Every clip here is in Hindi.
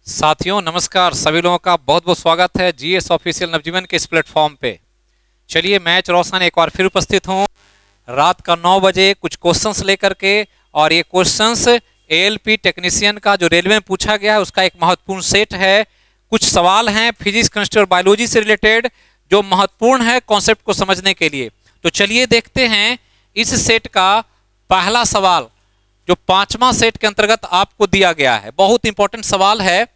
साथियों नमस्कार, सभी लोगों का बहुत बहुत स्वागत है जीएस ऑफिशियल नवजीवन के इस प्लेटफॉर्म पे। चलिए, मैं रोशन एक बार फिर उपस्थित हूँ रात का 9 बजे कुछ क्वेश्चंस लेकर के। और ये क्वेश्चंस एएलपी टेक्नीशियन का जो रेलवे में पूछा गया है उसका एक महत्वपूर्ण सेट है। कुछ सवाल हैं फिजिक्स, केमिस्ट्री और बायोलॉजी से रिलेटेड जो महत्वपूर्ण है कॉन्सेप्ट को समझने के लिए। तो चलिए देखते हैं इस सेट का पहला सवाल जो 5वां सेट के अंतर्गत आपको दिया गया है। बहुत इंपॉर्टेंट सवाल है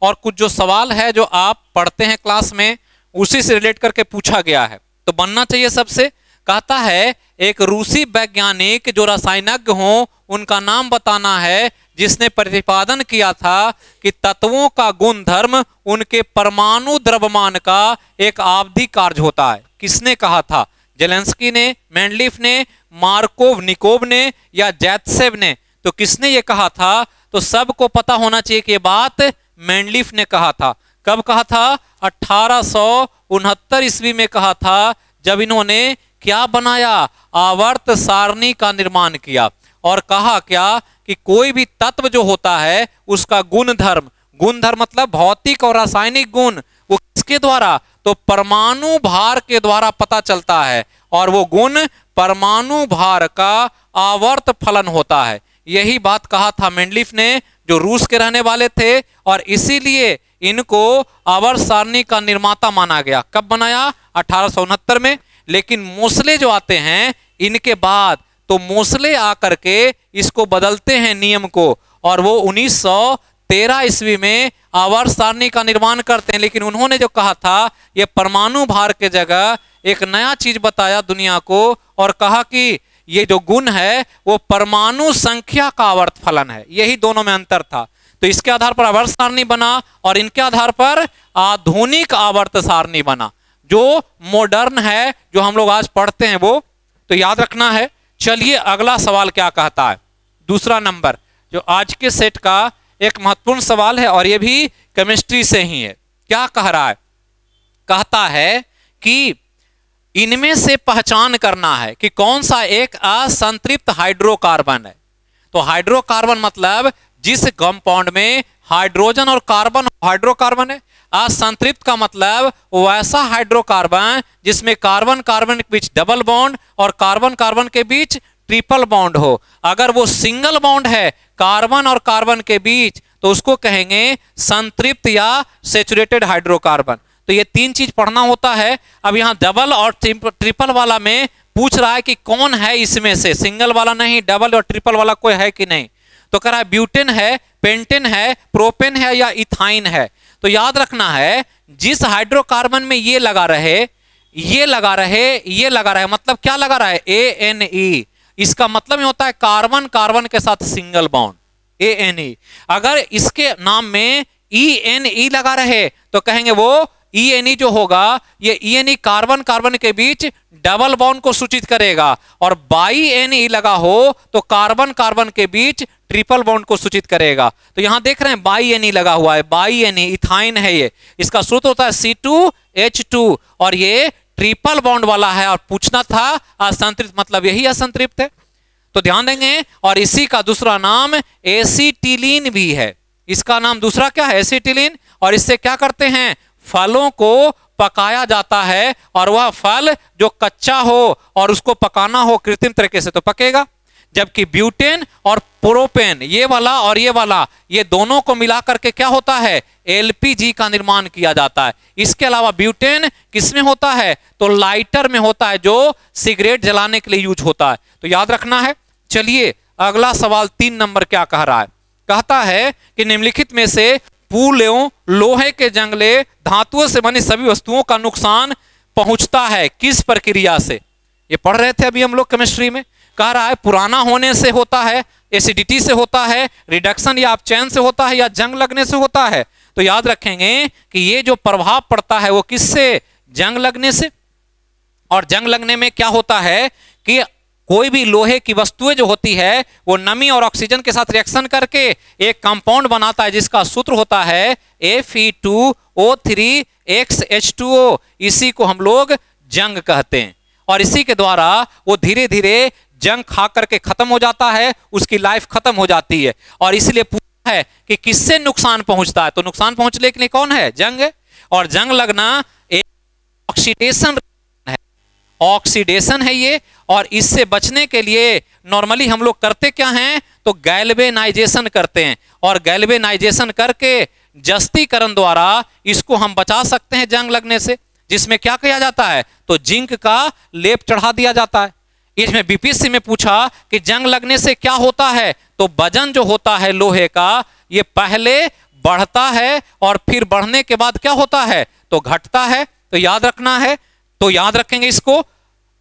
और कुछ जो सवाल है जो आप पढ़ते हैं क्लास में उसी से रिलेट करके पूछा गया है, तो बनना चाहिए सबसे। कहता है एक रूसी वैज्ञानिक जो रसायनज्ञ हों उनका नाम बताना है जिसने प्रतिपादन किया था कि तत्वों का गुणधर्म उनके परमाणु द्रव्यमान का एक आवधिक कार्य होता है। किसने कहा था? जेलेंस्की ने, मेंडलीफ ने, मार्कोव निकोव ने या जैतसेव ने? तो किसने ये कहा था? तो सबको पता होना चाहिए कि ये बात मेंडलीफ ने कहा था। कब कहा था? 1869 ईस्वी में कहा था, जब इन्होंने क्या बनाया? आवर्त सारणी का निर्माण किया। और कहा क्या कि कोई भी तत्व जो होता है उसका गुणधर्म, गुणधर्म मतलब भौतिक और रासायनिक गुण, वो किसके द्वारा? तो परमाणु भार के द्वारा पता चलता है, और वो गुण परमाणु भार का आवर्त फलन होता है। यही बात कहा था मेंडलीफ ने, जो रूस के रहने वाले थे, और इसीलिए इनको आवर्त सारणी का निर्माता माना गया। कब बनाया? 1869 में। लेकिन मोसले जो आते हैं इनके बाद, तो मोसले आकर के इसको बदलते हैं नियम को, और वो 1913 ईस्वी में आवर्त सारणी का निर्माण करते हैं। लेकिन उन्होंने जो कहा था ये परमाणु भार के जगह एक नया चीज बताया दुनिया को, और कहा कि ये जो गुण है वो परमाणु संख्या का आवर्त फलन है। यही दोनों में अंतर था। तो इसके आधार पर आवर्त सारणी बना और इनके आधार पर आधुनिक आवर्त सारणी बना, जो मॉडर्न है, जो हम लोग आज पढ़ते हैं वो। तो याद रखना है। चलिए अगला सवाल क्या कहता है, दूसरा नंबर जो आज के सेट का एक महत्वपूर्ण सवाल है, और ये भी केमिस्ट्री से ही है। क्या कह रहा है? कहता है कि इनमें से पहचान करना है कि कौन सा एक असंतृप्त हाइड्रोकार्बन है। तो हाइड्रोकार्बन मतलब जिस कंपाउंड में हाइड्रोजन और कार्बन हाइड्रोकार्बन है। असंतृप्त का मतलब वैसा हाइड्रोकार्बन जिसमें कार्बन कार्बन के बीच डबल बॉन्ड और कार्बन कार्बन के बीच ट्रिपल बॉन्ड हो। अगर वो सिंगल बॉन्ड है कार्बन और कार्बन के बीच तो उसको कहेंगे संतृप्त या सैचुरेटेड हाइड्रोकार्बन। तो ये तीन चीज पढ़ना होता है। अब यहाँ डबल और ट्रिपल वाला में पूछ रहा है कि कौन है इसमें से, सिंगल वाला नहीं, डबल और ट्रिपल वाला कोई है कि नहीं। तो कह रहा है ब्यूटेन है, पेंटेन है, प्रोपेन है या इथाइन है। तो याद रखना है जिस हाइड्रोकार्बन में ये लगा रहे, ये लगा रहे, ये लगा रहे, मतलब क्या लगा रहा है? ANE। इसका मतलब ये होता है कार्बन कार्बन के साथ सिंगल बॉन्ड, ANE। अगर इसके नाम में ENE लगा रहे तो कहेंगे वो ENE जो होगा ये ENE कार्बन कार्बन के बीच डबल बॉन्ड को सूचित करेगा, और बाई NE लगा हो तो कार्बन कार्बन के बीच ट्रिपल बॉन्ड को सूचित करेगा। तो यहां देख रहे हैं बाई NE लगा हुआ है, बाई NE इथाइन है। ये इसका सूत्र होता है C2H2, और ये ट्रिपल बॉन्ड वाला है। और पूछना था असंतृप्त, मतलब यही असंतृप्त है। तो ध्यान देंगे। और इसी का दूसरा नाम एसिटिलीन भी है। इसका नाम दूसरा क्या है? एसिटिलीन। और इससे क्या करते हैं? फलों को पकाया जाता है, और वह फल जो कच्चा हो और उसको पकाना हो कृत्रिम तरीके से तो पकेगा। जबकि ब्यूटेन और प्रोपेन, ये वाला और ये वाला, ये दोनों को मिलाकर के क्या होता है? LPG का निर्माण किया जाता है। इसके अलावा ब्यूटेन किसमें होता है? तो लाइटर में होता है, जो सिगरेट जलाने के लिए यूज होता है। तो याद रखना है। चलिए अगला सवाल 3 नंबर क्या कह रहा है? कहता है कि निम्नलिखित में से पुल एवं लोहे के जंगले धातुओं से बनी सभी वस्तुओं का नुकसान पहुंचता है किस प्रक्रिया से? ये पढ़ रहे थे अभी हम लोग केमिस्ट्री में। कह रहा है पुराना होने से होता है, एसिडिटी से होता है, रिडक्शन या अपचयन से होता है, या जंग लगने से होता है। तो याद रखेंगे कि ये जो प्रभाव पड़ता है वो किससे? जंग लगने से। और जंग लगने में क्या होता है कि कोई भी लोहे की वस्तुएं जो होती है वो नमी और ऑक्सीजन के साथ रिएक्शन करके एक कंपाउंड बनाता है जिसका सूत्र होता है Fe2O3XH2O। इसी को हम लोग जंग कहते हैं, और इसी के द्वारा वो धीरे धीरे जंग खा करके खत्म हो जाता है, उसकी लाइफ खत्म हो जाती है। और इसलिए है कि किससे नुकसान पहुंचता है, तो नुकसान पहुंचने के लिए कौन है, जंग है। और जंग लगना एक ऑक्सीडेशन है, ऑक्सीडेशन है ये। और इससे बचने के लिए नॉर्मली हम लोग करते क्या हैं, तो गैल्वेनाइजेशन करते हैं, और गैल्वेनाइजेशन करके जस्तीकरण द्वारा इसको हम बचा सकते हैं जंग लगने से। जिसमें क्या किया जाता है, तो जिंक का लेप चढ़ा दिया जाता है। इसमें बीपीएससी में पूछा कि जंग लगने से क्या होता है, तो वजन जो होता है लोहे का ये पहले बढ़ता है और फिर बढ़ने के बाद क्या होता है, तो घटता है। तो याद रखना है, तो याद रखेंगे इसको।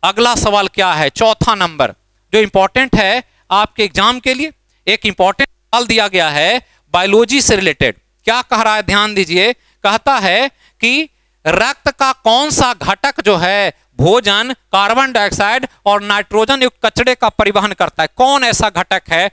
अगला सवाल क्या है, चौथा नंबर जो इंपॉर्टेंट है आपके एग्जाम के लिए, एक इंपॉर्टेंट सवाल दिया गया है बायोलॉजी से रिलेटेड। क्या कह रहा है, ध्यान दीजिए। कहता है कि रक्त का कौन सा घटक जो है भोजन, कार्बन डाइऑक्साइड और नाइट्रोजन युक्त कचरे का परिवहन करता है, कौन ऐसा घटक है।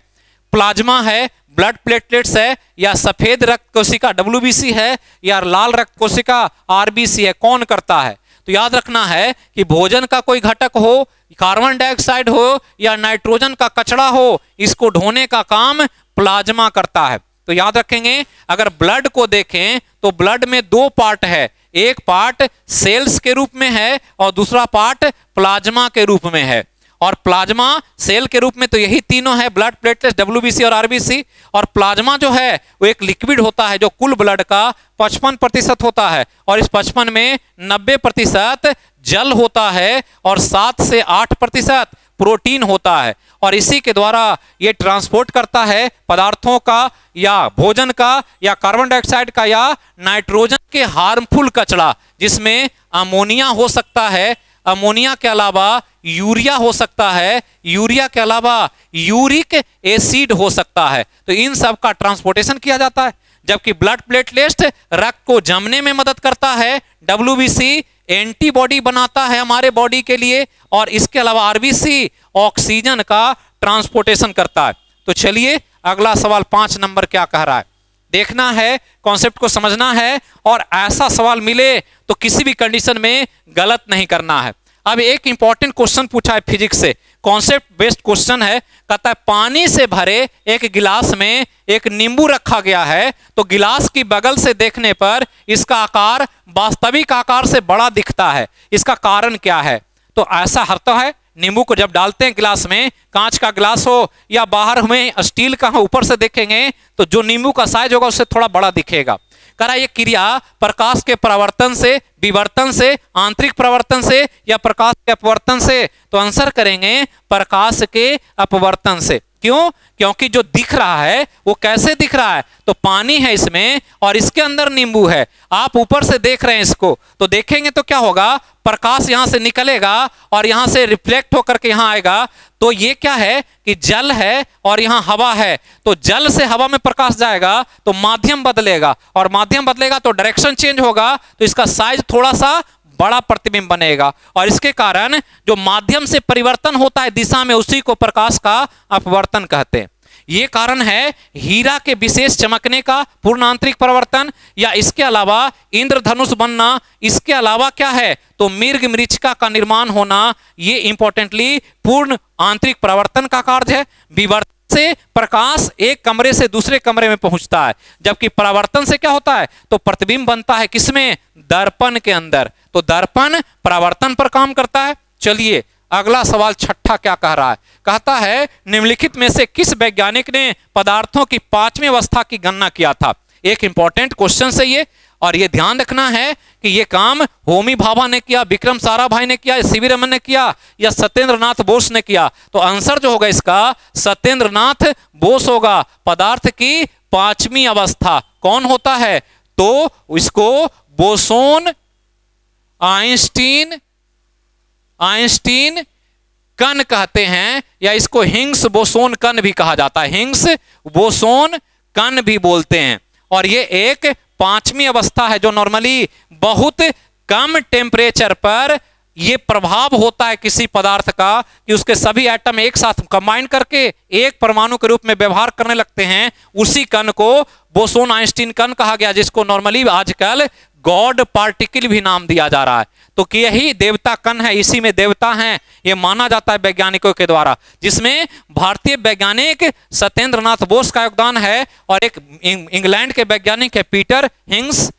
प्लाज्मा है, ब्लड प्लेटलेट्स है, या सफेद रक्त कोशिका WBC है, या लाल रक्त कोशिका RBC है, कौन करता है। तो याद रखना है कि भोजन का कोई घटक हो, कार्बन डाइऑक्साइड हो या नाइट्रोजन का कचरा हो, इसको ढोने का काम प्लाज्मा करता है। तो याद रखेंगे, अगर ब्लड को देखें तो ब्लड में दो पार्ट है, एक पार्ट सेल्स के रूप में है और दूसरा पार्ट प्लाज्मा के रूप में है। और प्लाज्मा सेल के रूप में तो यही तीनों है, ब्लड प्लेटलेट्स, WBC और RBC। और प्लाज्मा जो है वो एक लिक्विड होता है जो कुल ब्लड का 55% होता है, और इस 55 में 90% जल होता है और 7 से 8% प्रोटीन होता है। और इसी के द्वारा ये ट्रांसपोर्ट करता है पदार्थों का या भोजन का या कार्बन डाइऑक्साइड का या नाइट्रोजन के हार्मफुल कचरा, जिसमें अमोनिया हो सकता है, अमोनिया के अलावा यूरिया हो सकता है, यूरिया के अलावा यूरिक एसिड हो सकता है। तो इन सब का ट्रांसपोर्टेशन किया जाता है। जबकि ब्लड प्लेटलेट्स रक्त को जमने में मदद करता है, WBC एंटीबॉडी बनाता है हमारे बॉडी के लिए, और इसके अलावा RBC ऑक्सीजन का ट्रांसपोर्टेशन करता है। तो चलिए अगला सवाल 5 नंबर क्या कह रहा है, देखना है, कॉन्सेप्ट को समझना है, और ऐसा सवाल मिले तो किसी भी कंडीशन में गलत नहीं करना है। अब एक इंपॉर्टेंट क्वेश्चन पूछा है फिजिक्स से, कॉन्सेप्ट बेस्ड क्वेश्चन है। कहता है पानी से भरे एक गिलास में एक नींबू रखा गया है, तो गिलास की बगल से देखने पर इसका आकार वास्तविक आकार से बड़ा दिखता है, इसका कारण क्या है। तो ऐसा होता है, नींबू को जब डालते हैं गिलास में, कांच का गिलास हो या बाहर में स्टील का हो, ऊपर से देखेंगे तो जो नींबू का साइज होगा उससे थोड़ा बड़ा दिखेगा। करा ये क्रिया प्रकाश के परावर्तन से, विवर्तन से, आंतरिक परावर्तन से या प्रकाश के अपवर्तन से, तो आंसर करेंगे प्रकाश के अपवर्तन से। क्यों? क्योंकि जो दिख रहा है वो कैसे दिख रहा है, तो पानी है इसमें और इसके अंदर नींबू है। आप ऊपर से देख रहे हैं इसको, तो देखेंगे तो क्या होगा, प्रकाश यहां से निकलेगा और यहां से रिफ्लेक्ट होकर के यहां आएगा। तो ये क्या है कि जल है और यहां हवा है, तो जल से हवा में प्रकाश जाएगा तो माध्यम बदलेगा, और माध्यम बदलेगा तो डायरेक्शन चेंज होगा, तो इसका साइज थोड़ा सा बड़ा प्रतिबिंब बनेगा, और इसके कारण जो माध्यम से परिवर्तन होता है दिशा में, उसी को प्रकाश का अपवर्तन कहते हैं। ये कारण है हीरा के विशेष चमकने का, पूर्ण आंतरिक परिवर्तन, या इसके अलावा इंद्रधनुष बनना, इसके अलावा क्या है तो मृग मरीचिका का निर्माण होना, ये इंपॉर्टेंटली पूर्ण आंतरिक परिवर्तन का कार्य है। विवर्तन से प्रकाश एक कमरे से दूसरे कमरे में पहुंचता है, जबकि परावर्तन से क्या होता है तो प्रतिबिंब बनता है, किसमें, दर्पण के अंदर। तो दर्पण परावर्तन पर काम करता है। चलिए अगला सवाल छठा क्या कह रहा है, कहता है निम्नलिखित में से किस वैज्ञानिक ने पदार्थों की 5वीं अवस्था की गणना किया था। एक इंपॉर्टेंट क्वेश्चन है ये, और ये ध्यान रखना है कि ये काम होमी भाभा ने किया, विक्रम साराभाई ने किया, सीवी रमन ने किया या सत्येंद्र नाथ बोस ने किया। तो आंसर जो होगा इसका सत्येंद्र नाथ बोस होगा। पदार्थ की 5वीं अवस्था कौन होता है, तो इसको बोसोन आइंस्टीन कण कहते हैं, या इसको हिग्स बोसोन कण भी कहा जाता है, हिग्स बोसोन कण भी बोलते हैं। और ये एक 5वीं अवस्था है जो नॉर्मली बहुत कम टेम्परेचर पर ये प्रभाव होता है किसी पदार्थ का कि उसके सभी एटम एक साथ कंबाइन करके एक परमाणु के रूप में व्यवहार करने लगते हैं। उसी कण को बोसोन आइंस्टीन कण कहा गया, जिसको नॉर्मली आजकल गॉड पार्टिकल भी नाम दिया जा रहा है। तो कि यही देवता कण है, इसी में देवता हैं, ये माना जाता है वैज्ञानिकों के द्वारा, जिसमें भारतीय वैज्ञानिक सत्येंद्र नाथ बोस का योगदान है और एक इंग्लैंड के वैज्ञानिक है पीटर हिंग्स।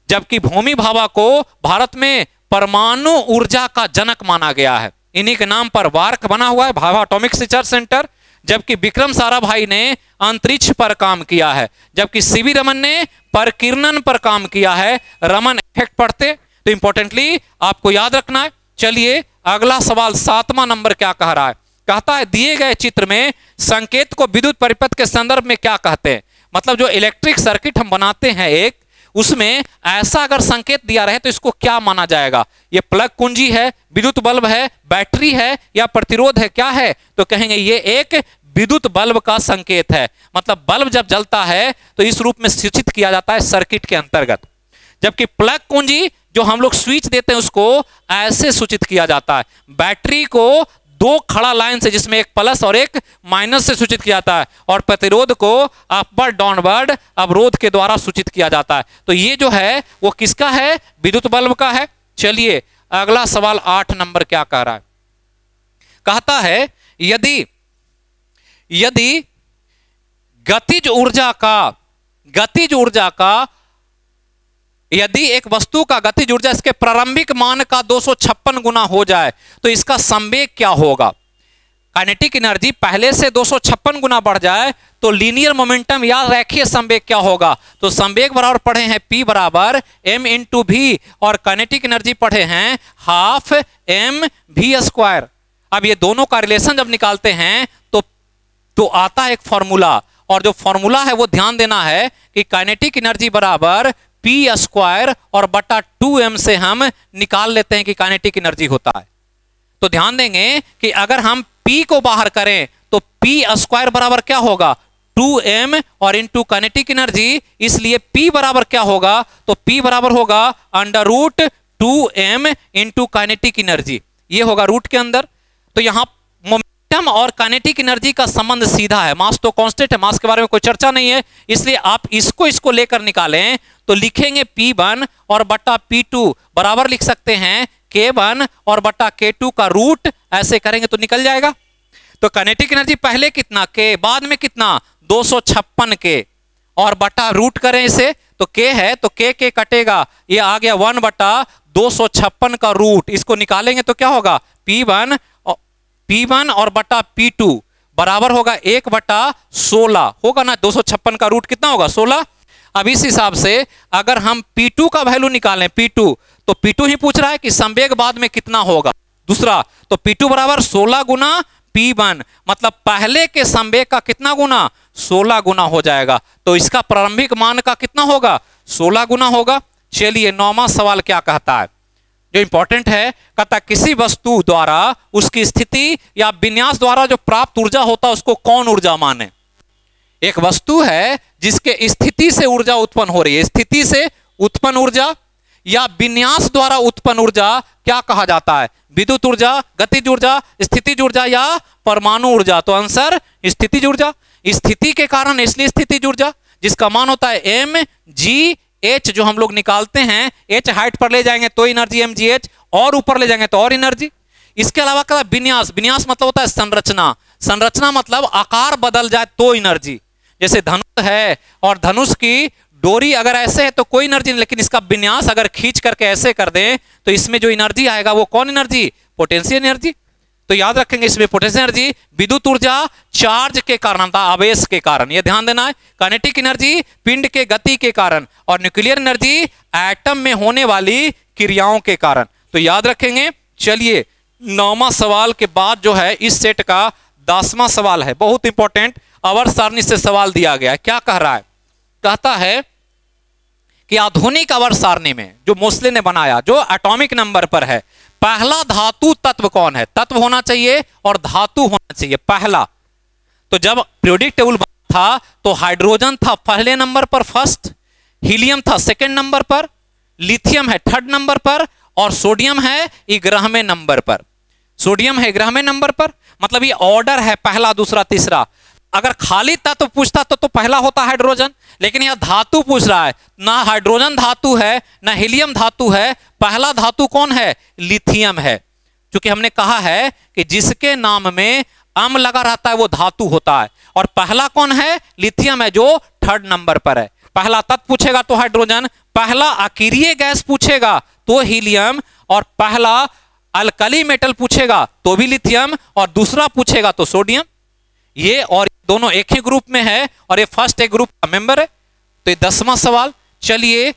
जबकि होमी भाभा को भारत में परमाणु ऊर्जा का जनक माना गया है, इन्हीं के नाम पर वार्क बना हुआ है, भाभा एटॉमिक रिसर्च सेंटर। जबकि विक्रम साराभाई ने अंतरिक्ष पर काम किया है, जबकि सीवी रमन ने परकिरणन पर काम किया है, रमन इफेक्ट पढ़ते। तो इंपॉर्टेंटली आपको याद रखना है। चलिए अगला सवाल 7वां नंबर क्या कह रहा है, कहता है दिए गए चित्र में संकेत को विद्युत परिपथ के संदर्भ में क्या कहते हैं। मतलब जो इलेक्ट्रिक सर्किट हम बनाते हैं एक, उसमें ऐसा अगर संकेत दिया रहे तो इसको क्या माना जाएगा। ये प्लग कुंजी है, विद्युत बल्ब है, बैटरी है या प्रतिरोध है, क्या है। तो कहेंगे ये एक विद्युत बल्ब का संकेत है। मतलब बल्ब जब जलता है तो इस रूप में सूचित किया जाता है सर्किट के अंतर्गत। जबकि प्लग कुंजी जो हम लोग स्विच देते हैं उसको ऐसे सूचित किया जाता है। बैटरी को दो खड़ा लाइन से, जिसमें एक प्लस और एक माइनस से सूचित किया जाता है, और प्रतिरोध को अपवर्ड डाउनवर्ड अवरोध के द्वारा सूचित किया जाता है। तो ये जो है वो किसका है, विद्युत बल्ब का है। चलिए अगला सवाल 8 नंबर क्या कह रहा है, कहता है यदि गतिज ऊर्जा का यदि एक वस्तु का गतिज ऊर्जा इसके प्रारंभिक मान का 256 गुना हो जाए तो इसका संवेग क्या होगा। काइनेटिक एनर्जी पहले से 256 गुना बढ़ जाए तो लीनियर मोमेंटम या रैखिक संवेग क्या होगा। तो संवेग बराबर पढ़े हैं P बराबर m इंटू वी, और काइनेटिक एनर्जी पढ़े हैं हाफ mv²। अब ये दोनों का रिलेशन जब निकालते हैं तो आता है एक फॉर्मूला, और जो फॉर्मूला है वो ध्यान देना है कि काइनेटिक एनर्जी बराबर P² और बटा 2m से हम निकाल लेते हैं कि काइनेटिक एनर्जी होता है। तो ध्यान देंगे कि अगर हम P को बाहर करें तो P² बराबर क्या होगा 2m और इंटू काइनेटिक एनर्जी, इसलिए P बराबर क्या होगा, तो P बराबर होगा √2m इंटू काइनेटिक एनर्जी, ये होगा रूट के अंदर। तो यहां मोमेंटम और काइनेटिक एनर्जी का संबंध सीधा है, मास तो कांस्टेंट है, मास के बारे में कोई चर्चा नहीं है, इसलिए आप इसको लेकर निकालें तो लिखेंगे P1 और बटा P2 बराबर लिख सकते हैं K1 और बटा K2 का रूट, ऐसे करेंगे तो निकल जाएगा। तो काइनेटिक एनर्जी पहले कितना K, बाद में कितना 256 K, और बटा रूट करें इसे तो K है तो K कटेगा, ये आ गया 1 बटा 256 का रूट, इसको निकालेंगे तो क्या होगा P1 और बटा P2 बराबर होगा 1 बटा 16 होगा ना। 256 का रूट कितना होगा 16। अब इस हिसाब से अगर हम P2 का वैल्यू निकालें P2, तो P2 ही पूछ रहा है कि संवेग बाद में कितना होगा दूसरा, तो P2 बराबर 16 गुना P1, मतलब पहले के संवेग का कितना गुना 16 गुना हो जाएगा। तो इसका प्रारंभिक मान का कितना होगा 16 गुना होगा। चलिए 9वां सवाल क्या कहता है, जो इंपॉर्टेंट है, कहता किसी वस्तु द्वारा उसकी स्थिति या विन्यास द्वारा जो प्राप्त ऊर्जा होता है उसको कौन ऊर्जा माने। एक वस्तु है जिसके स्थिति से ऊर्जा उत्पन्न हो रही है, स्थिति से उत्पन्न ऊर्जा या विन्यास द्वारा उत्पन्न ऊर्जा क्या कहा जाता है, विद्युत ऊर्जा, गतिज ऊर्जा, स्थितिज ऊर्जा या परमाणु ऊर्जा। तो आंसर स्थितिज ऊर्जा, स्थिति के कारण इसलिए स्थितिज ऊर्जा, जिसका मान होता है mgh, जो हम लोग निकालते हैं h हाइट पर ले जाएंगे तो एनर्जी mgh, और ऊपर ले जाएंगे तो और एनर्जी। इसके अलावा क्या विन्यास, विन्यास मतलब होता है संरचना, संरचना मतलब आकार बदल जाए तो एनर्जी। जैसे धनुष है और धनुष की डोरी अगर ऐसे है तो कोई एनर्जी नहीं, लेकिन इसका विन्यास अगर खींच करके ऐसे कर दें तो इसमें जो एनर्जी आएगा वो कौन एनर्जी, पोटेंशियल एनर्जी। तो याद रखेंगे इसमें पोटेंशियल एनर्जी विद्युत ऊर्जा चार्ज के कारण था, आवेश के कारण, ये ध्यान देना है। काइनेटिक एनर्जी पिंड के गति के कारण, और न्यूक्लियर एनर्जी एटम में होने वाली क्रियाओं के कारण। तो याद रखेंगे। चलिए 9वां सवाल के बाद जो है इस सेट का 10वां सवाल है, बहुत इंपॉर्टेंट, आवर्त सारणी से सवाल दिया गया है। क्या कह रहा है, कहता है कि आधुनिक आवर्त सारणी में जो मोस्ले ने बनाया, जो एटॉमिक नंबर पर है, पहला धातु तत्व कौन है। तत्व होना चाहिए और धातु होना चाहिए पहला। तो जब पीरियोडिक टेबल बना था तो हाइड्रोजन था पहले नंबर पर फर्स्ट, हीलियम था सेकंड नंबर पर, लिथियम है थर्ड नंबर पर, और सोडियम है 11वें नंबर पर। सोडियम है 11वें नंबर पर, मतलब ये ऑर्डर है पहला दूसरा तीसरा। अगर खाली तत्व पूछता तो पहला होता हाइड्रोजन, लेकिन यह धातु पूछ रहा है, ना हाइड्रोजन धातु है ना हीलियम धातु है, पहला धातु कौन है? लिथियम है। क्योंकि हमने कहा है कि जिसके नाम में अम लगा रहता है वो धातु होता है, और पहला कौन है? लिथियम है, जो थर्ड नंबर पर है। पहला तत्व पूछेगा तो हाइड्रोजन, पहला अकीरीय गैस पूछेगा तो हीलियम, और पहला अल्कली मेटल पूछेगा तो भी लिथियम, और दूसरा पूछेगा तो सोडियम। ये और दोनों एक ही ग्रुप में है, और ये फर्स्ट एक ग्रुप का मेंबर है। तो ये 10वां सवाल। चलिए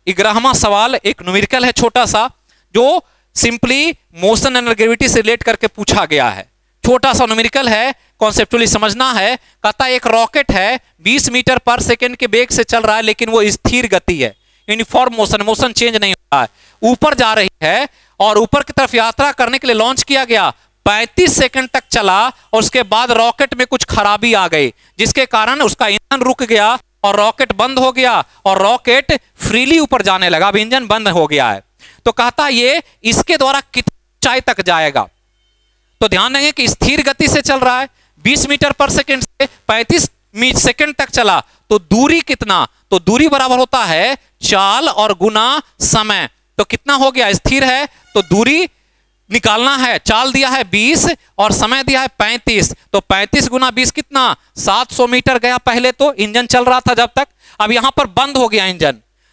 11वां सवाल एक न्यूमेरिकल है छोटा सा, जो सिंपली मोशन एंड ग्रेविटी से रिलेट करके पूछा गया है। छोटा सा न्यूमेरिकल है, कॉन्सेप्चुअली समझना है। कहता है एक रॉकेट है 20 मीटर पर सेकेंड के वेग से चल रहा है, लेकिन वो स्थिर गति है, यूनिफॉर्म मोशन, मोशन चेंज नहीं होता है, ऊपर जा रही है, और ऊपर की तरफ यात्रा करने के लिए लॉन्च किया गया। 35 सेकंड तक चला, और उसके बाद रॉकेट में कुछ खराबी आ गई, जिसके कारण उसका इंजन रुक गया और रॉकेट बंद हो गया, और रॉकेट फ्रीली ऊपर जाने लगा। अब इंजन बंद हो गया है। तो कहता है ये इसके द्वारा कितनी ऊंचाई तक जाएगा? तो ध्यान देंगे कि स्थिर गति से चल रहा है, 20 मीटर पर सेकंड से 35 सेकंड तक चला, तो दूरी कितना? तो दूरी बराबर होता है चाल और गुना समय। तो कितना हो गया? स्थिर है तो दूरी निकालना है, चाल दिया है 20 और समय दिया है 35, तो 35 गुना 20 कितना? 700 मीटर गया पहले, तो इंजन चल रहा था जब तक। अब यहां पर बंद हो गया इंजन,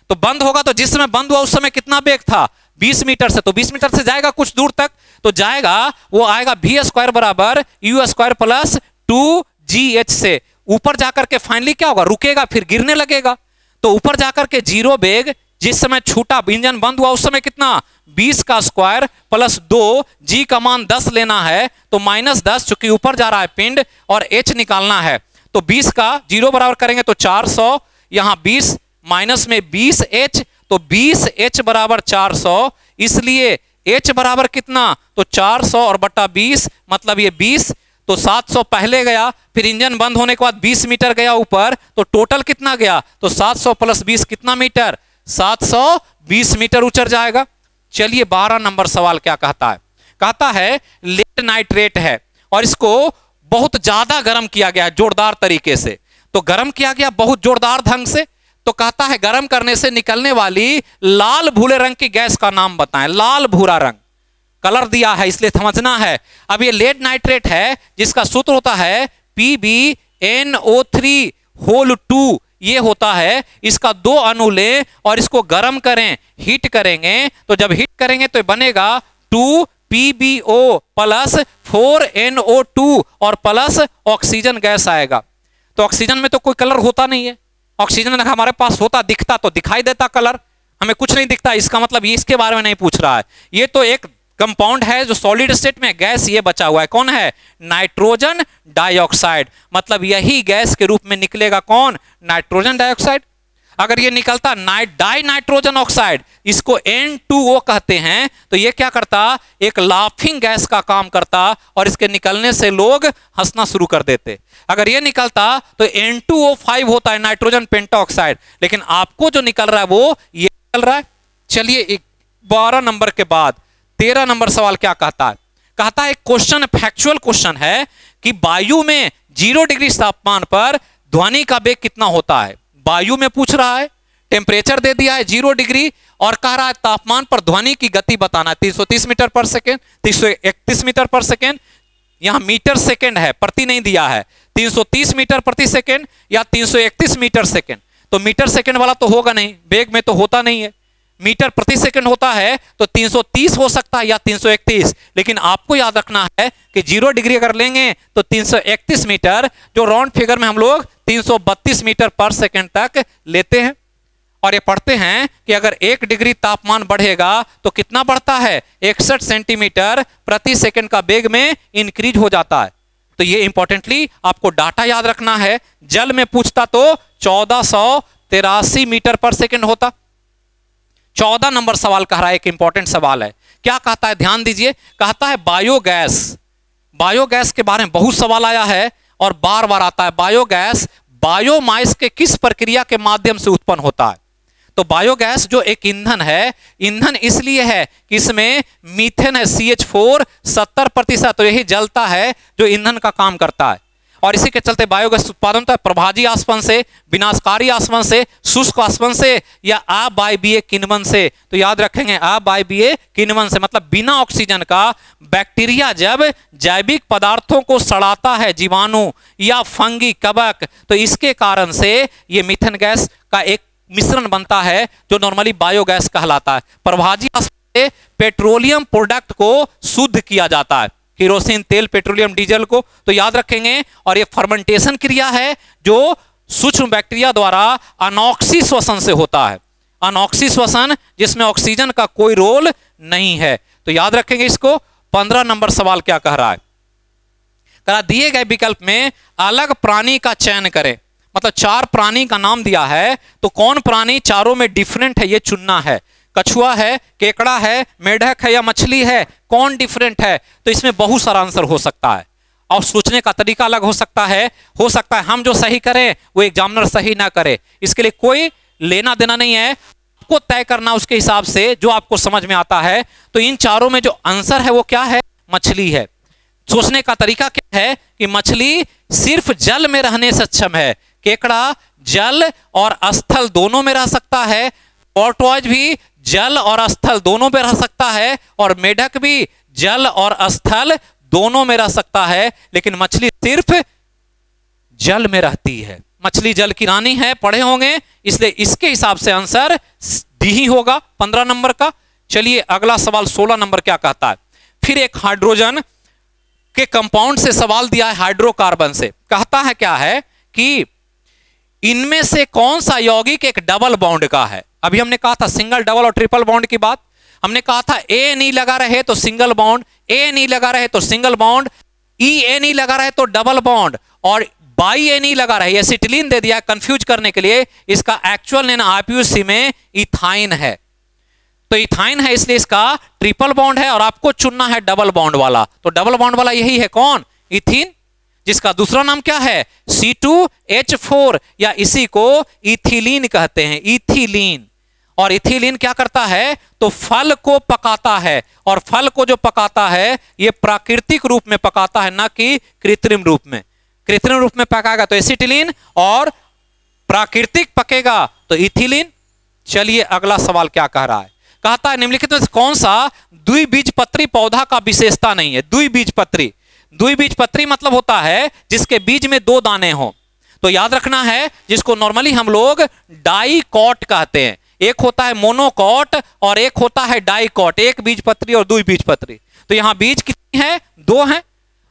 तो बंद होगा तो जिस समय बंद हुआ उस समय कितना वेग था? 20 मीटर से, तो 20 मीटर से जाएगा कुछ दूर तक, तो जाएगा वो आएगा v² बराबर u² प्लस 2gh से। ऊपर जाकर के फाइनली क्या होगा? रुकेगा, फिर गिरने लगेगा। तो ऊपर जाकर के जीरो वेग, जिस समय छूटा इंजन बंद हुआ उस समय कितना? 20 का स्क्वायर प्लस 2, जी का मान 10 लेना है, तो -10, चूंकि ऊपर जा रहा है पिंड, और h निकालना है। तो 20 का जीरो बराबर करेंगे तो 400, यहां 20 माइनस में 20h, तो 20h बराबर 400, इसलिए h बराबर कितना? तो 400 और बटा 20, मतलब ये 20, तो 700 पहले गया, फिर इंजन बंद होने के बाद 20 मीटर गया ऊपर, तो टोटल कितना गया? तो 700 प्लस 20 कितना मीटर? 720 मीटर ऊंचा जाएगा। चलिए 12 नंबर सवाल क्या कहता है? कहता है लेड नाइट्रेट है, और इसको बहुत ज्यादा गर्म किया गया जोरदार तरीके से। तो गर्म किया गया बहुत जोरदार ढंग से, तो कहता है गर्म करने से निकलने वाली लाल भूरे रंग की गैस का नाम बताएं। लाल भूरा रंग कलर दिया है, इसलिए समझना है। अब ये लेड नाइट्रेट है, जिसका सूत्र होता है PbNO3(2), ये होता है। इसका 2 अणु लें और इसको गर्म करें, हीट करेंगे, तो जब हीट करेंगे तो बनेगा 2PbO प्लस 4NO2 और प्लस ऑक्सीजन गैस आएगा। तो ऑक्सीजन में तो कोई कलर होता नहीं है, ऑक्सीजन हमारे पास होता, दिखता तो दिखाई देता कलर, हमें कुछ नहीं दिखता। इसका मतलब ये इसके बारे में नहीं पूछ रहा है, ये तो एक कंपाउंड है जो सॉलिड स्टेट में गैस ये बचा हुआ है। कौन है? Nitrogen dioxide. मतलब यही गैस के रूप में निकलेगा कौन? Nitrogen dioxide. अगर ये निकलता डाई नाइट्रोजन ऑक्साइड, इसको N2O कहते हैं, तो ये क्या करता? एक लाफिंग गैस का काम करता, और इसके निकलने से लोग हंसना शुरू कर देते। अगर ये निकलता तो N2O5 होता है, नाइट्रोजन पेंटाऑक्साइड, लेकिन आपको जो निकल रहा है वो ये निकल रहा है। चलिए 12 नंबर के बाद 13 नंबर सवाल क्या कहता है? कहता है क्वेश्चन, फैक्चुअल क्वेश्चन है कि वायु में 0 डिग्री तापमान पर ध्वनि का वेग कितना होता है? वायु में पूछ रहा है, टेम्परेचर दे दिया है 0 डिग्री, और कह रहा है तापमान पर ध्वनि की गति बताना है। 330 मीटर पर सेकेंड, 331 मीटर पर सेकेंड, यहां मीटर सेकेंड है, प्रति नहीं दिया है। 330 मीटर प्रति सेकेंड या 331 मीटर सेकेंड, तो मीटर सेकेंड वाला तो होगा नहीं, वेग में तो होता नहीं है। मीटर प्रति सेकंड होता है तो 330 हो सकता है या 331, लेकिन आपको याद रखना है कि 0 डिग्री अगर लेंगे तो 331 मीटर, जो राउंड फिगर में हम लोग 332 मीटर पर सेकंड तक लेते हैं। और ये पढ़ते हैं कि अगर 1 डिग्री तापमान बढ़ेगा तो कितना बढ़ता है? 61 सेंटीमीटर प्रति सेकंड का वेग में इंक्रीज हो जाता है। तो ये इंपॉर्टेंटली आपको डाटा याद रखना है। जल में पूछता तो 1483 मीटर पर सेकंड होता। 14 नंबर सवाल कह रहा है, एक इंपॉर्टेंट सवाल है। क्या कहता है? ध्यान दीजिए। कहता है बायोगैस। बायोगैस के बारे में बहुत सवाल आया है और बार बार आता है। बायोगैस बायोमास के किस प्रक्रिया के माध्यम से उत्पन्न होता है? तो बायोगैस जो एक ईंधन है, ईंधन इसलिए है कि इसमें मीथेन है, CH4 70%, तो यही जलता है जो ईंधन का काम करता है। और इसी के चलते बायोगैस उत्पादन होता है प्रभाजी आसवन से, विनाशकारी आसवन से, शुष्क आसवन से या अवायवीय किण्वन से। तो याद रखेंगे अवायवीय किण्वन से मतलब बिना ऑक्सीजन का बैक्टीरिया जब जैविक पदार्थों को सड़ाता है, जीवाणु या फंगी कवक, तो इसके कारण से ये मीथेन गैस का एक मिश्रण बनता है जो नॉर्मली बायोगैस कहलाता है। प्रभाजी आसवन से पेट्रोलियम प्रोडक्ट को शुद्ध किया जाता है, केरोसिन तेल, पेट्रोलियम डीजल को, तो याद रखेंगे। और ये फर्मेंटेशन क्रिया है जो सूक्ष्म बैक्टीरिया द्वारा अनॉक्सी श्वसन से होता है, अनॉक्सी श्वसन जिसमें ऑक्सीजन का कोई रोल नहीं है। तो याद रखेंगे इसको। 15 नंबर सवाल क्या कह रहा है, कह दिए गए विकल्प में अलग प्राणी का चयन करें, मतलब 4 प्राणी का नाम दिया है तो कौन प्राणी चारों में डिफरेंट है ये चुनना है। कछुआ है, केकड़ा है, मेढक है या मछली है, कौन डिफरेंट है। तो इसमें बहुत सारा आंसर हो सकता है और सोचने का तरीका अलग हो सकता है हम जो सही करें वो एग्जामिनर सही ना करे, इसके लिए कोई लेना देना नहीं है, आपको तय करना उसके हिसाब से जो आपको समझ में आता है। तो इन चारों में जो आंसर है वो क्या है, मछली है। सोचने का तरीका क्या है कि मछली सिर्फ जल में रहने से सक्षम है, केकड़ा जल और स्थल दोनों में रह सकता है, टॉर्टोइज भी जल और स्थल दोनों में रह सकता है, और मेढक भी जल और स्थल दोनों में रह सकता है, लेकिन मछली सिर्फ जल में रहती है। मछली जल की रानी है, पढ़े होंगे, इसलिए इसके हिसाब से आंसर डी ही होगा 15 नंबर का। चलिए अगला सवाल 16 नंबर क्या कहता है। फिर एक हाइड्रोजन के कंपाउंड से सवाल दिया है, हाइड्रोकार्बन से। कहता है क्या है कि इनमें से कौन सा यौगिक एक डबल बॉन्ड का है। अभी हमने कहा था सिंगल, डबल और ट्रिपल बॉन्ड की बात, हमने कहा था ए नहीं लगा रहे तो सिंगल बॉन्ड, ए नहीं लगा रहे तो सिंगल बॉन्ड, ई ए नहीं लगा रहे तो डबल बॉन्ड, और बाई ए नहीं लगा रहे, एसिटिलीन दे दिया कंफ्यूज करने के लिए। इसका एक्चुअल नेम आईपीयूसी में इथाइन है, तो इथाइन है इसलिए इसका ट्रिपल बॉन्ड है और आपको चुनना है डबल बॉन्ड वाला। तो डबल बॉन्ड वाला यही है, कौन, इथीन, जिसका दूसरा नाम क्या है C2H4 या इसी को इथिलीन कहते हैं, इथिलीन। और इथिलीन क्या करता है तो फल को पकाता है, और फल को जो पकाता है ये प्राकृतिक रूप में पकाता है, ना कि कृत्रिम रूप में। कृत्रिम रूप में पकाएगा तो एसिटिलीन और प्राकृतिक पकेगा तो इथिलीन। चलिए अगला सवाल क्या कह रहा है, कहता है निम्नलिखित में से कौन सा द्विबीजपत्री पौधा का विशेषता नहीं है। द्विबीजपत्री, द्विबीजपत्री मतलब होता है जिसके बीज में 2 दाने हो। तो याद रखना है जिसको नॉर्मली हम लोग डाइकॉट कहते हैं, एक होता है मोनोकॉट और एक होता है डाइकॉट, एक बीजपत्री और द्विबीजपत्री। तो यहां बीज कितनी है, 2 है,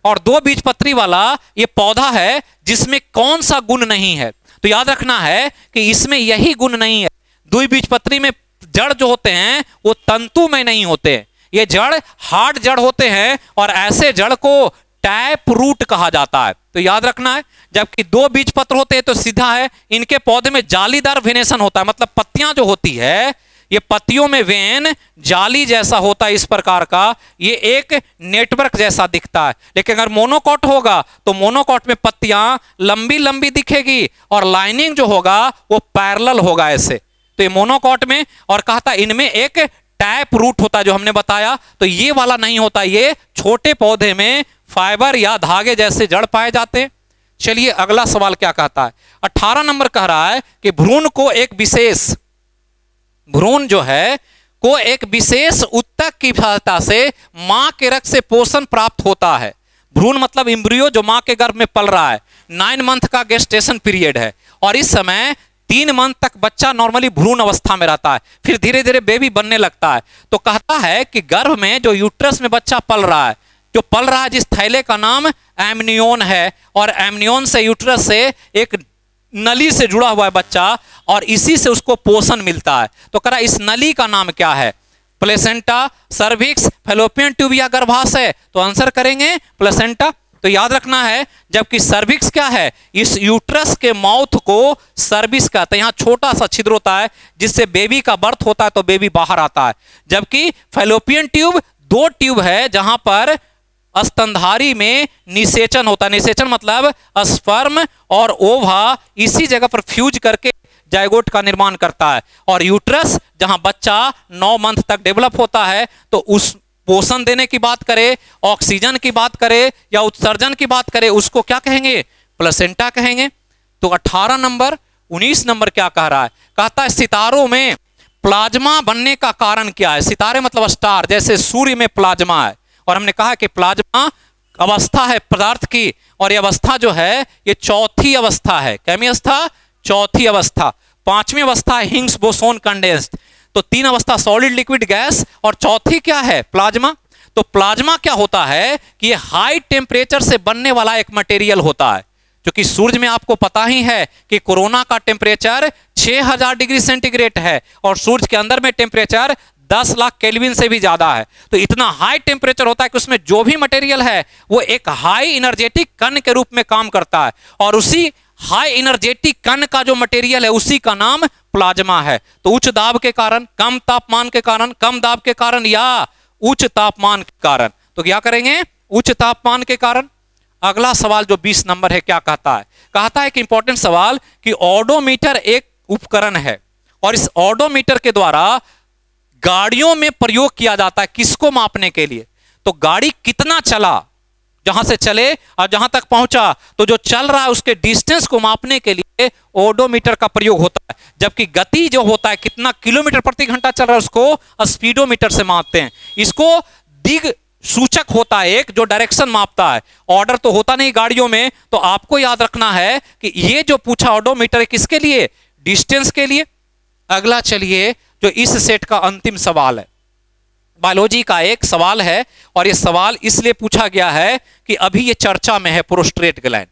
और 2 बीजपत्री वाला ये पौधा है जिसमें कौन सा गुण नहीं है। तो याद रखना है कि इसमें यही गुण नहीं है। द्विबीजपत्री में जड़ जो होते हैं वो तंतु में नहीं होते, ये जड़ हार्ड जड़ होते हैं, और ऐसे जड़ को टैप रूट कहा जाता है। तो याद रखना है, जबकि 2 बीजपत्र होते हैं तो सीधा है, इनके पौधे में जालीदार वेनेशन होता है, मतलब पत्तियां जो होती है ये पत्तियों में वेन जाली जैसा होता है इस प्रकार का, ये एक नेटवर्क जैसा दिखता है। लेकिन अगर मोनोकॉट होगा तो मोनोकॉट में पत्तियां लंबी लंबी दिखेगी और लाइनिंग जो होगा वो पैरेलल होगा ऐसे। तो ये मोनोकॉट में, और कहता इनमें एक टैप रूट होता है जो हमने बताया, तो ये वाला नहीं होता, ये छोटे पौधे में फाइबर या धागे जैसे जड़ पाए जाते हैं। चलिए अगला सवाल क्या कहता है, 18 नंबर कह रहा है कि भ्रूण को एक विशेष, भ्रूण जो है को एक विशेष उत्तक की सहायता से मां के रक्त से पोषण प्राप्त होता है। भ्रूण मतलब इम्ब्रियो जो मां के गर्भ में पल रहा है, 9 मंथ का गेस्टेशन पीरियड है, और इस समय 3 मंथ तक बच्चा नॉर्मली भ्रूण अवस्था में रहता है, फिर धीरे धीरे बेबी बनने लगता है। तो कहता है कि गर्भ में जो यूट्रस में बच्चा पल रहा है, जो पल रहा है जिस थैले का नाम एमनियोन है, और एमनियोन से यूट्रस से एक नली से जुड़ा हुआ है बच्चा, और इसी से उसको पोषण मिलता है। तो कह रहा इस नली का नाम क्या है, प्लेसेंटा, सर्विक्स, फैलोपियन ट्यूब या गर्भाशय। तो आंसर करेंगे प्लेसेंटा। तो याद रखना है, जबकि सर्विक्स क्या है, इस यूट्रस के माउथ को सर्विक्स कहते हैं, यहाँ छोटा सा छिद्र होता है जिससे बेबी का बर्थ होता है तो बेबी बाहर आता है। जबकि फैलोपियन ट्यूब 2 ट्यूब है जहां पर स्तनधारी में निषेचन होता है, निषेचन मतलब स्पर्म और ओवा इसी जगह पर फ्यूज करके जायगोट का निर्माण करता है, और यूट्रस जहां बच्चा 9 मंथ तक डेवलप होता है। तो उस पोषण देने की बात करें, ऑक्सीजन की बात करें या उत्सर्जन की बात करें, उसको क्या कहेंगे, प्लेसेंटा कहेंगे। तो 18 नंबर। 19 नंबर क्या कह रहा है? कहता है सितारों में प्लाज्मा बनने का कारण क्या है? सितारे मतलब स्टार, जैसे सूर्य में प्लाज्मा है, और हमने कहा कि प्लाज्मा अवस्था है पदार्थ की, और ये अवस्था जो है ये चौथी अवस्था है। कैमी अवस्था? चौथी अवस्था। पांचवी अवस्था है हिग्स बोसोन कंडेंस्ड। तो तीन अवस्था सॉलिड, लिक्विड, गैस, और चौथी क्या है? प्लाज्मा। तो प्लाज्मा क्या होता है कि ये हाई टेम्परेचर से बनने वाला एक मटेरियल होता है, क्योंकि सूरज में आपको पता ही है कि कोरोना का टेम्परेचर 6000 डिग्री सेंटीग्रेड है, और सूरज के अंदर में टेम्परेचर 10 लाख केल्विन से भी ज्यादा है। तो इतना हाई टेम्परेचर होता है कि उसमें जो भी मटेरियल है वो एक हाई एनर्जेटिक कण के रूप में काम करता है, और उसी हाई एनर्जेटिक कण का जो मटेरियल है उसी का नाम प्लाज्मा है। तो उच्च दाब के कारण, कम तापमान के कारण, कम दाब के कारण, या उच्च तापमान के कारण। तो क्या करेंगे? उच्च तापमान के कारण। अगला सवाल जो 20 नंबर है क्या कहता है? कहता है कि इंपॉर्टेंट सवाल कि ओडोमीटर एक उपकरण है, और इस ओडोमीटर के द्वारा गाड़ियों में प्रयोग किया जाता है। किसको मापने के लिए? तो गाड़ी कितना चला, जहां से चले और जहां तक पहुंचा, तो जो चल रहा है उसके डिस्टेंस को मापने के लिए ओडोमीटर का प्रयोग होता है। जबकि गति जो होता है, कितना किलोमीटर प्रति घंटा चल रहा है, उसको स्पीडोमीटर से मापते हैं। इसको दिग सूचक होता है एक, जो डायरेक्शन मापता है। ऑर्डर तो होता नहीं गाड़ियों में, तो आपको याद रखना है कि ये जो पूछा ओडोमीटर है किसके लिए? डिस्टेंस के लिए। अगला चलिए जो इस सेट का अंतिम सवाल है, बायोलॉजी का एक सवाल है, और ये सवाल इसलिए पूछा गया है कि अभी ये चर्चा में है प्रोस्टेट ग्लैंड।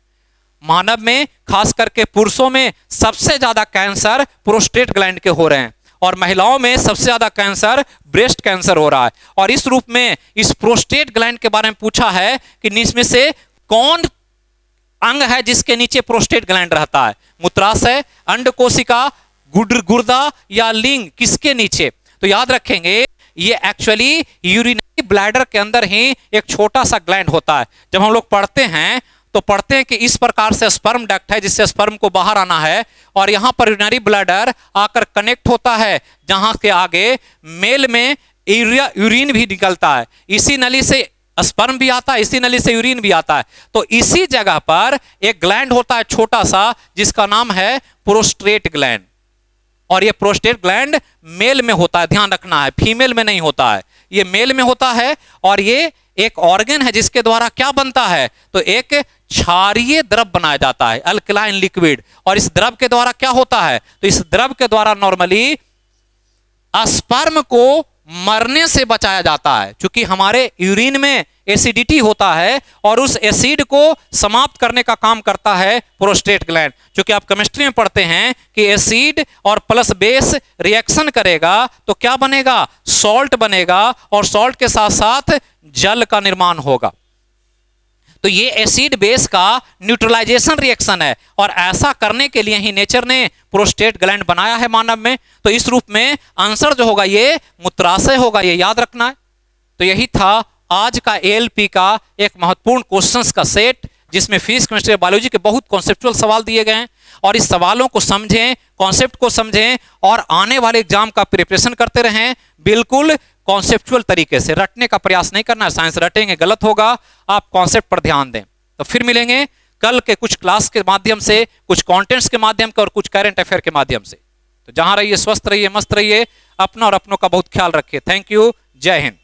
मानव में खास करके पुरुषों में सबसे ज्यादा कैंसर प्रोस्टेट ग्लैंड के हो रहे हैं, और महिलाओं में सबसे ज्यादा कैंसर ब्रेस्ट कैंसर हो रहा है। और इस रूप में इस प्रोस्टेट ग्लैंड के बारे में पूछा है कि इसमें से कौन अंग है जिसके नीचे प्रोस्टेट ग्लैंड रहता है? मूत्राशय, अंडकोशिका, गुर्दा, या लिंग, किसके नीचे? तो याद रखेंगे ये एक्चुअली यूरिनरी ब्लैडर के अंदर ही एक छोटा सा ग्लैंड होता है। जब हम लोग पढ़ते हैं तो पढ़ते हैं कि इस प्रकार से स्पर्म डक्ट है जिससे स्पर्म को बाहर आना है, और यहां पर यूरिनरी ब्लैडर आकर कनेक्ट होता है, जहां के आगे मेल में यूरिन भी निकलता है। इसी नली से स्पर्म भी आता है, इसी नली से यूरिन भी आता है। तो इसी जगह पर एक ग्लैंड होता है छोटा सा, जिसका नाम है प्रोस्टेट ग्लैंड। और ये प्रोस्टेट ग्लैंड मेल में होता है, ध्यान रखना है, फीमेल में नहीं होता है, ये मेल में होता है। और ये एक ऑर्गन है जिसके द्वारा क्या बनता है? तो एक क्षारीय द्रव बनाया जाता है, अल्कलाइन लिक्विड। और इस द्रव के द्वारा क्या होता है? तो इस द्रव के द्वारा नॉर्मली स्पर्म को मरने से बचाया जाता है, क्योंकि हमारे यूरिन में एसिडिटी होता है, और उस एसिड को समाप्त करने का काम करता है प्रोस्टेट ग्लैंड। क्योंकि आप केमिस्ट्री में पढ़ते हैं कि एसिड और प्लस बेस रिएक्शन करेगा तो क्या बनेगा? सॉल्ट बनेगा, और सॉल्ट के साथ साथ जल का निर्माण होगा। तो ये एसिड बेस का न्यूट्रलाइजेशन रिएक्शन है, और ऐसा करने के लिए ही नेचर ने प्रोस्टेट ग्लैंड बनाया है मानव में। तो इस रूप में आंसर जो होगा ये मूत्राशय होगा, ये याद रखना है। तो यही था आज का एएलपी का एक महत्वपूर्ण क्वेश्चंस का सेट, जिसमें फिजिक्स, केमिस्ट्री, बायोलॉजी के बहुत कॉन्सेप्चुअल सवाल दिए गए हैं। और इस सवालों को समझें, कॉन्सेप्ट को समझें, और आने वाले एग्जाम का प्रिपरेशन करते रहें। बिल्कुल कॉन्सेप्चुअल तरीके से रटने का प्रयास नहीं करना है, साइंस रटेंगे गलत होगा। आप कॉन्सेप्ट पर ध्यान दें। तो फिर मिलेंगे कल के कुछ क्लास के माध्यम से, कुछ कंटेंट्स के माध्यम से, और कुछ करंट अफेयर के माध्यम से। तो जहां रहिए स्वस्थ रहिए, मस्त रहिए, अपना और अपनों का बहुत ख्याल रखिए। थैंक यू, जय हिंद।